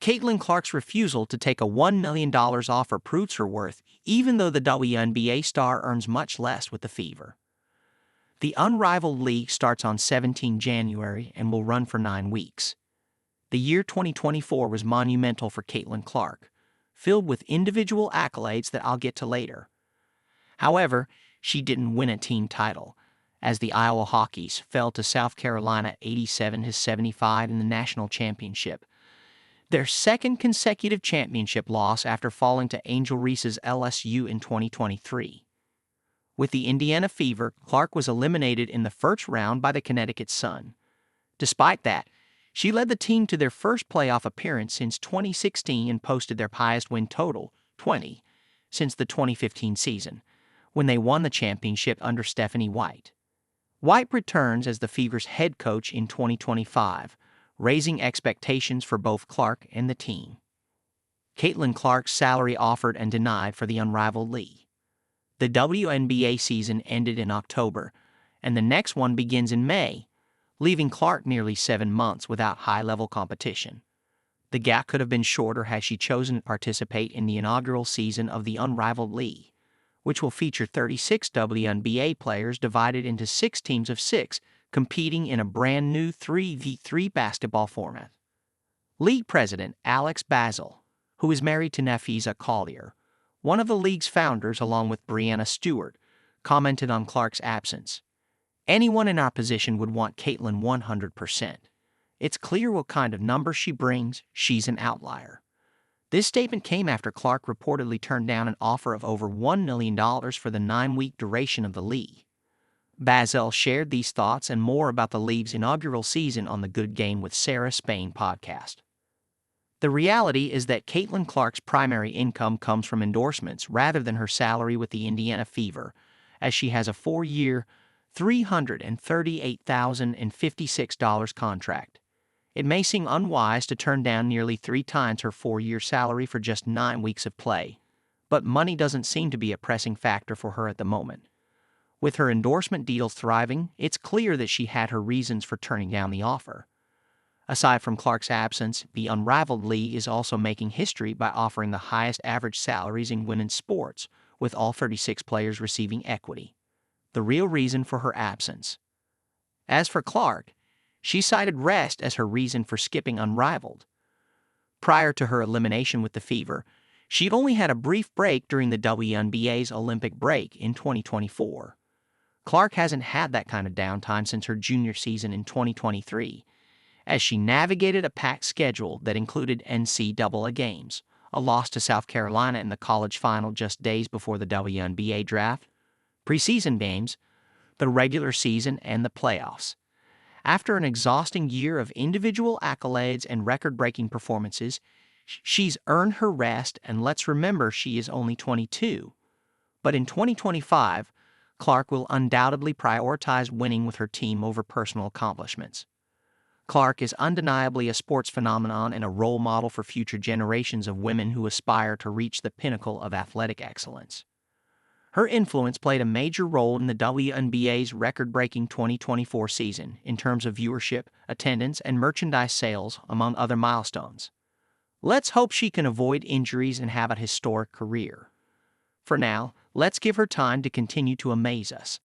Caitlin Clark's refusal to take a $1 million offer proves her worth, even though the WNBA star earns much less with the Fever. The Unrivaled League starts on 17 January and will run for 9 weeks. The year 2024 was monumental for Caitlin Clark, filled with individual accolades that I'll get to later. However, she didn't win a team title, as the Iowa Hawkeyes fell to South Carolina 87-75 in the national championship, their second consecutive championship loss after falling to Angel Reese's LSU in 2023. With the Indiana Fever, Clark was eliminated in the first round by the Connecticut Sun. Despite that, she led the team to their first playoff appearance since 2016 and posted their highest win total, 20, since the 2015 season, when they won the championship under Stephanie White. White returns as the Fever's head coach in 2025, raising expectations for both Clark and the team. Caitlin Clark's salary offered and denied for the Unrivaled League. The WNBA season ended in October, and the next one begins in May, leaving Clark nearly 7 months without high-level competition. The gap could have been shorter had she chosen to participate in the inaugural season of the Unrivaled League, which will feature 36 WNBA players divided into 6 teams of 6, competing in a brand new 3v3 basketball format. League president Alex Basil, who is married to Nafisa Collier, one of the league's founders along with Brianna Stewart, commented on Clark's absence. "Anyone in our position would want Caitlin 100%. It's clear what kind of number she brings. She's an outlier." This statement came after Clark reportedly turned down an offer of over $1 million for the 9-week duration of the league. Basil shared these thoughts and more about the league's inaugural season on the Good Game with Sarah Spain podcast. The reality is that Caitlin Clark's primary income comes from endorsements rather than her salary with the Indiana Fever, as she has a 4-year, $338,056 contract. It may seem unwise to turn down nearly 3 times her 4-year salary for just 9 weeks of play, but money doesn't seem to be a pressing factor for her at the moment. With her endorsement deal thriving, it's clear that she had her reasons for turning down the offer. Aside from Clark's absence, the Unrivaled League is also making history by offering the highest average salaries in women's sports, with all 36 players receiving equity. The real reason for her absence. As for Clark, she cited rest as her reason for skipping Unrivaled. Prior to her elimination with the Fever, she'd only had a brief break during the WNBA's Olympic break in 2024. Clark hasn't had that kind of downtime since her junior season in 2023, as she navigated a packed schedule that included NCAA games, a loss to South Carolina in the college final just days before the WNBA draft, preseason games, the regular season, and the playoffs. After an exhausting year of individual accolades and record-breaking performances, she's earned her rest, and let's remember she is only 22. But in 2025, Clark will undoubtedly prioritize winning with her team over personal accomplishments. Clark is undeniably a sports phenomenon and a role model for future generations of women who aspire to reach the pinnacle of athletic excellence. Her influence played a major role in the WNBA's record-breaking 2024 season in terms of viewership, attendance, and merchandise sales, among other milestones. Let's hope she can avoid injuries and have a historic career. For now, let's give her time to continue to amaze us.